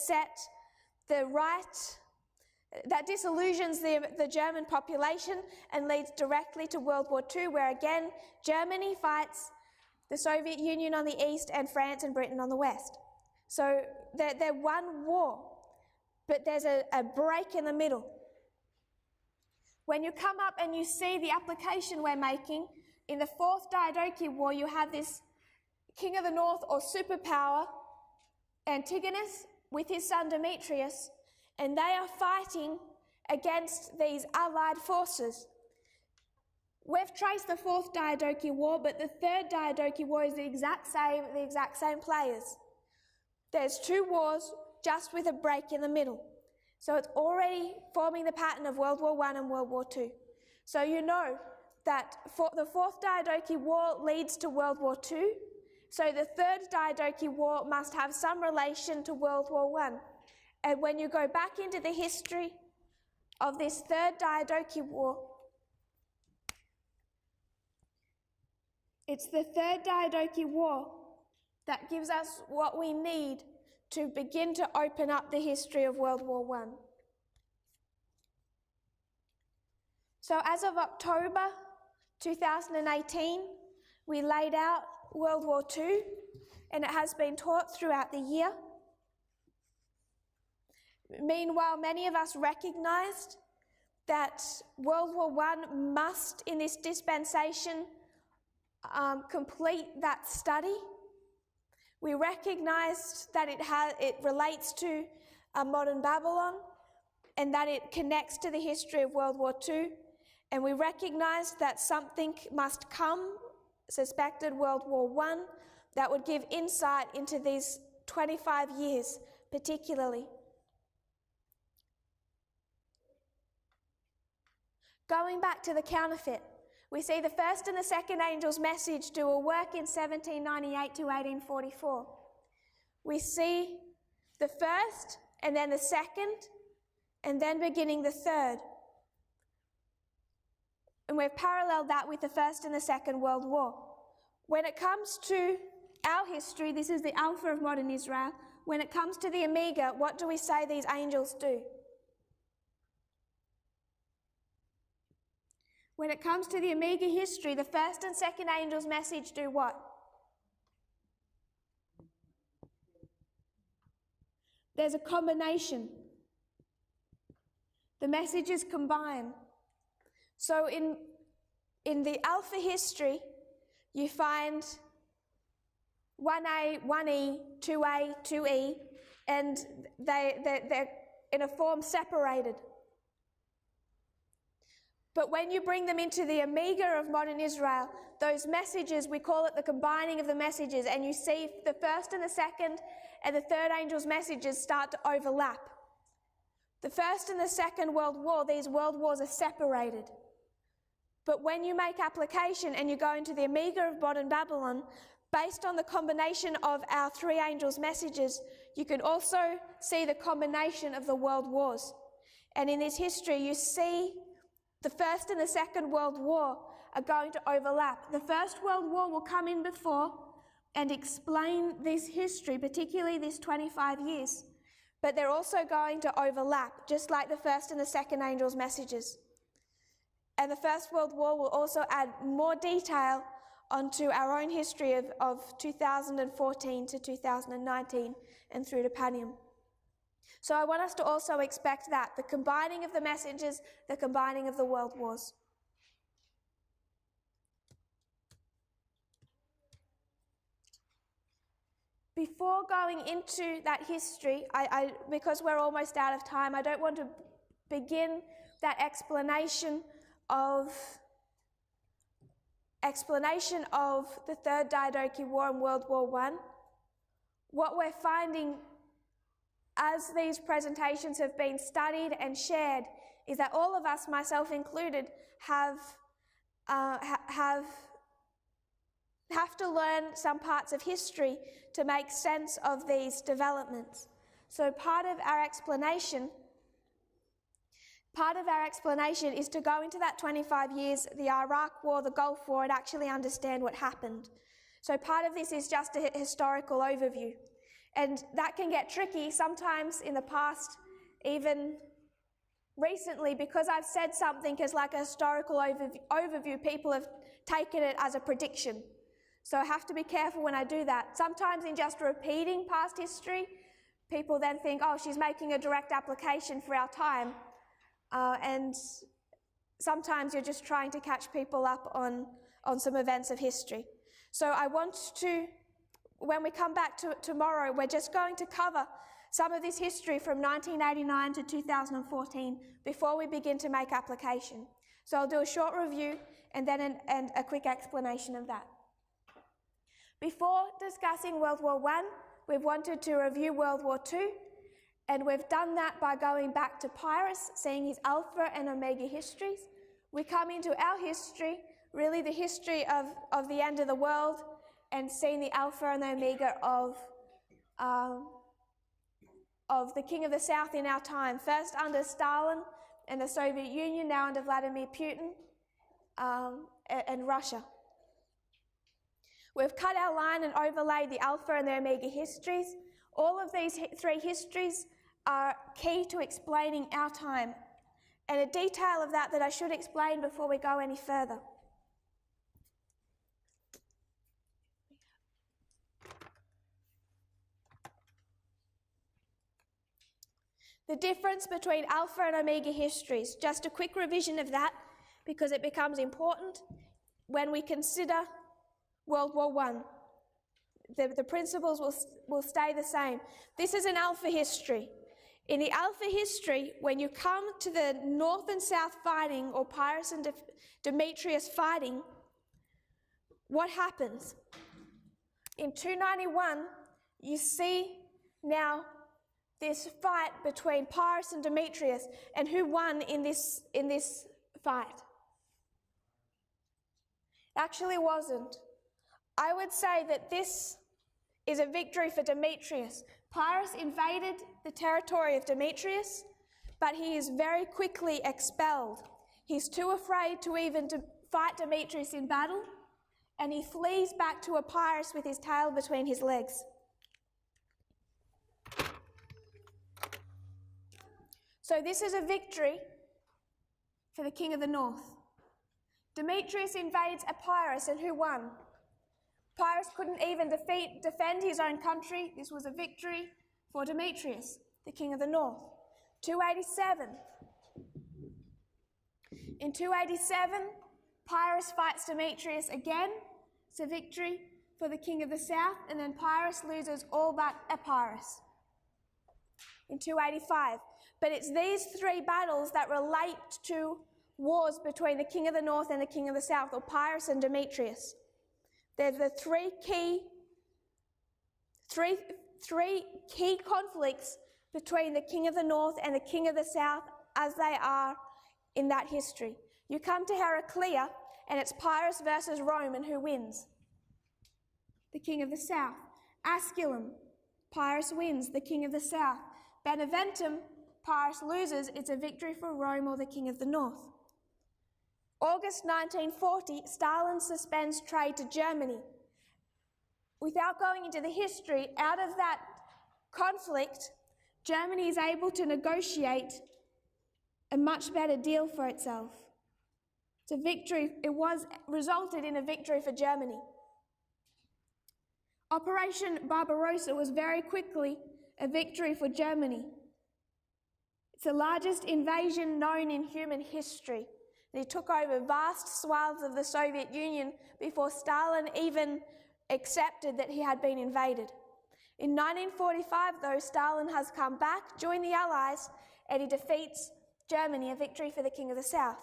disillusions the German population and leads directly to World War II, where again Germany fights the Soviet Union on the east and France and Britain on the west. So they're one war, but there's a break in the middle. When you come up and you see the application we're making, in the Fourth Diadochi War you have this king of the north or superpower, Antigonus, with his son Demetrius, and they are fighting against these allied forces. We've traced the Fourth Diadochi War, but the Third Diadochi War is the exact same players. There's two wars, just with a break in the middle. So it's already forming the pattern of World War I and World War II. So you know that the Fourth Diadochi War leads to World War II. So the Third Diadochi War must have some relation to World War I. And when you go back into the history of this Third Diadochi War, it's the Third Diadochi War that gives us what we need to begin to open up the history of World War I. So as of October 2018, we laid out World War II, and it has been taught throughout the year. Meanwhile, many of us recognized that World War I must, in this dispensation, complete that study. We recognized that it relates to modern Babylon and that it connects to the history of World War II. And we recognized that something must come, suspected World War I, that would give insight into these 25 years particularly. Going back to the counterfeit, we see the first and the second angel's message do a work in 1798 to 1844. We see the first and then the second and then beginning the third. And we've paralleled that with the First and the Second World War. When it comes to our history, this is the Alpha of modern Israel. When it comes to the Omega, what do we say these angels do? When it comes to the Omega history, the first and second angel's message do what? There's a combination. The messages combine. So in the Alpha history, you find 1A, 1E, 2A, 2E, and they're in a form separated. But when you bring them into the Omega of modern Israel, those messages, we call it the combining of the messages, and you see the first and the second and the third angel's messages start to overlap. The First and the Second World War, these world wars are separated. But when you make application and you go into the Omega of modern Babylon, based on the combination of our three angels' messages, you can also see the combination of the world wars. And in this history, you see the First and the Second World War are going to overlap. The First World War will come in before and explain this history, particularly this 25 years. But they're also going to overlap, just like the First and the Second Angels' messages. And the First World War will also add more detail onto our own history of 2014 to 2019 and through to Panium. So I want us to also expect that, the combining of the messages, the combining of the world wars. Before going into that history, because we're almost out of time, I don't want to begin that explanation of the Third Diadochi War and World War I. What we're finding as these presentations have been studied and shared is that all of us, myself included, have to learn some parts of history to make sense of these developments. So part of our explanation is to go into that 25 years, the Iraq War, the Gulf War, and actually understand what happened. So part of this is just a historical overview. And that can get tricky sometimes in the past, even recently, because I've said something as like a historical overview, people have taken it as a prediction. So I have to be careful when I do that. Sometimes in just repeating past history, people then think, oh, she's making a direct application for our time. And sometimes you're just trying to catch people up on some events of history. So I want to, when we come back to tomorrow, we're just going to cover some of this history from 1989 to 2014 before we begin to make application. So I'll do a short review and then a quick explanation of that. Before discussing World War I, we've wanted to review World War II, and we've done that by going back to Pyrrhus, seeing his Alpha and Omega histories. We come into our history, really the history of the end of the world, and seeing the Alpha and the Omega of the King of the South in our time, first under Stalin and the Soviet Union, now under Vladimir Putin and Russia. We've cut our line and overlaid the Alpha and the Omega histories. All of these three histories are key to explaining our time, and a detail of that I should explain before we go any further. The difference between Alpha and Omega histories, just a quick revision of that because it becomes important when we consider World War I. The principles will stay the same. This is an Alpha history. In the Alpha history, when you come to the North and South fighting, or Pyrrhus and Demetrius fighting, what happens? In 291, you see now this fight between Pyrrhus and Demetrius, and who won in this fight? It actually wasn't. I would say that this is a victory for Demetrius. Pyrrhus invaded the territory of Demetrius, but he is very quickly expelled. He's too afraid to even fight Demetrius in battle, and he flees back to Epirus with his tail between his legs. So this is a victory for the King of the North. Demetrius invades Epirus, and who won? Pyrrhus couldn't even defend his own country. This was a victory for Demetrius, the King of the North. 287. In 287, Pyrrhus fights Demetrius again. It's a victory for the King of the South, and then Pyrrhus loses all but Epirus in 285. But it's these three battles that relate to wars between the King of the North and the King of the South, or Pyrrhus and Demetrius. They're the three key conflicts between the King of the North and the King of the South as they are in that history. You come to Heraclea, and it's Pyrrhus versus Rome, and who wins? The King of the South. Asculum, Pyrrhus wins, the King of the South. Beneventum, Pyrrhus loses, it's a victory for Rome or the King of the North. August 1940, Stalin suspends trade to Germany. Without going into the history, out of that conflict, Germany is able to negotiate a much better deal for itself. It was resulted in a victory for Germany. Operation Barbarossa was very quickly a victory for Germany. It's the largest invasion known in human history. It took over vast swaths of the Soviet Union before Stalin even accepted that he had been invaded. In 1945, though, Stalin has come back, joined the Allies, and he defeats Germany, a victory for the King of the South.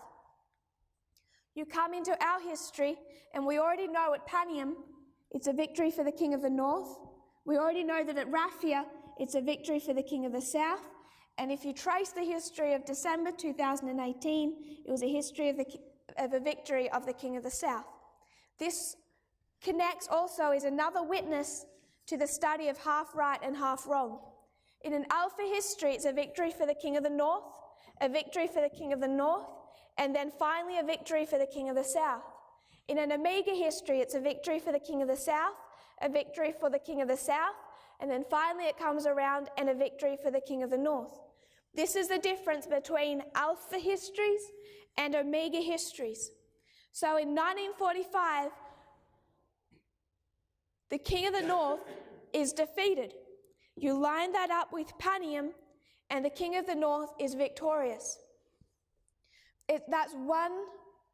You come into our history, and we already know at Panium, it's a victory for the King of the North. We already know that at Raphia, it's a victory for the King of the South. And if you trace the history of December 2018, it was a history of a victory of the King of the South. This connects also is another witness to the study of half right and half wrong. In an Alpha history, it's a victory for the King of the North, a victory for the King of the North, and then finally a victory for the King of the South. In an Omega history, it's a victory for the King of the South, a victory for the King of the South, and then finally it comes around and a victory for the King of the North. This is the difference between Alpha histories and Omega histories. So in 1945, the King of the North is defeated. You line that up with Panium, and the King of the North is victorious. That's one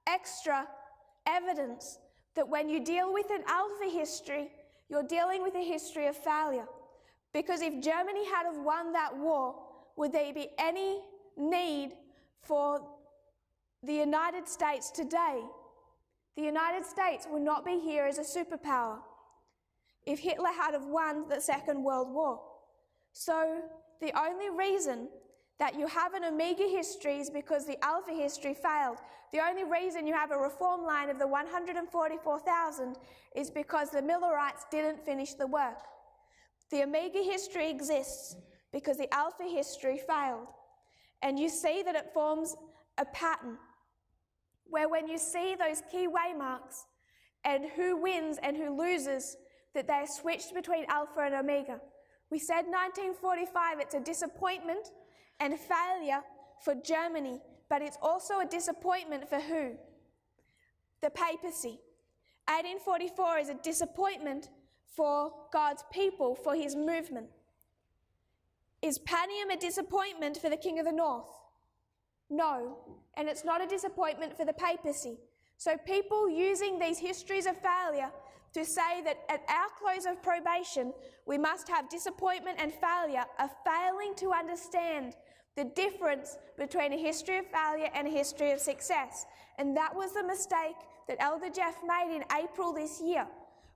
extra evidence that when you deal with an Alpha history, you're dealing with a history of failure. Because if Germany had have won that war, would there be any need for the United States today? The United States would not be here as a superpower if Hitler had have won the Second World War. So the only reason that you have an Omega history is because the Alpha history failed. The only reason you have a reform line of the 144,000 is because the Millerites didn't finish the work. The Omega history exists because the Alpha history failed. And you see that it forms a pattern where when you see those key waymarks and who wins and who loses, that they're switched between Alpha and Omega. We said 1945, it's a disappointment and failure for Germany, but it's also a disappointment for who? The papacy. 1844 is a disappointment for God's people, for his movement. Is Panium a disappointment for the King of the North? No, and it's not a disappointment for the papacy. So people using these histories of failure to say that at our close of probation, we must have disappointment and failure are failing to understand the difference between a history of failure and a history of success. And that was the mistake that Elder Jeff made in April this year,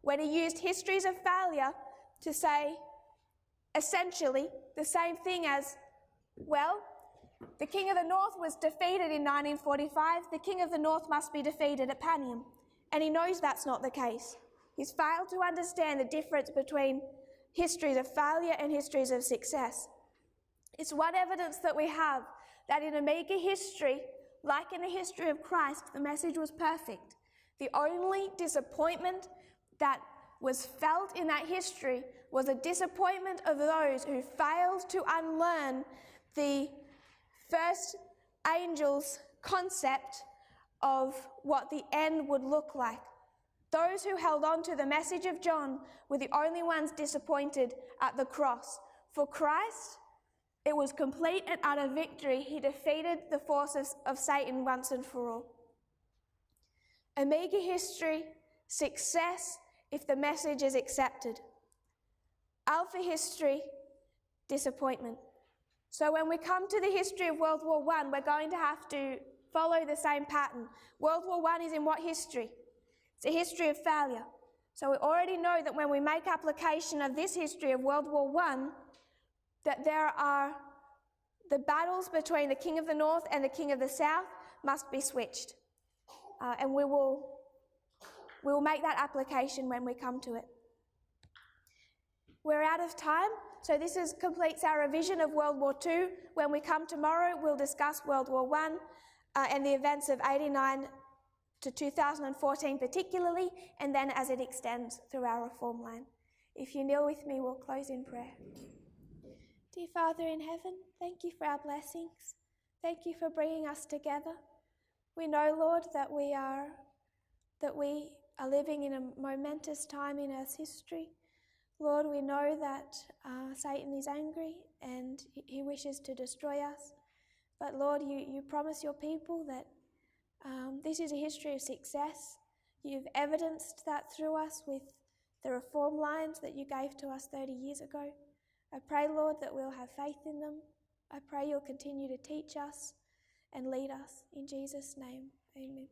when he used histories of failure to say essentially the same thing as, well, the King of the North was defeated in 1945, the King of the North must be defeated at Panium. And he knows that's not the case. He's failed to understand the difference between histories of failure and histories of success. It's one evidence that we have that in Omega history, like in the history of Christ, the message was perfect. The only disappointment that was felt in that history was a disappointment of those who failed to unlearn the first angel's concept of what the end would look like. Those who held on to the message of John were the only ones disappointed at the cross. For Christ, it was complete and utter victory. He defeated the forces of Satan once and for all. Omega history, success if the message is accepted. Alpha history, disappointment. So when we come to the history of World War I, we're going to have to follow the same pattern. World War I is in what history? It's a history of failure. So we already know that when we make application of this history of World War I, that there are the battles between the King of the North and the King of the South must be switched. And we will make that application when we come to it. We're out of time, so this completes our revision of World War II. When we come tomorrow, we'll discuss World War I and the events of 89 to 2014 particularly, and then as it extends through our reform line. If you kneel with me, we'll close in prayer. Dear Father in heaven, thank you for our blessings. Thank you for bringing us together. We know, Lord, that we are living in a momentous time in Earth's history. Lord, we know that Satan is angry and he wishes to destroy us. But Lord, you promise your people that this is a history of success. You've evidenced that through us with the reform lines that you gave to us 30 years ago. I pray, Lord, that we'll have faith in them. I pray you'll continue to teach us and lead us. In Jesus' name, amen.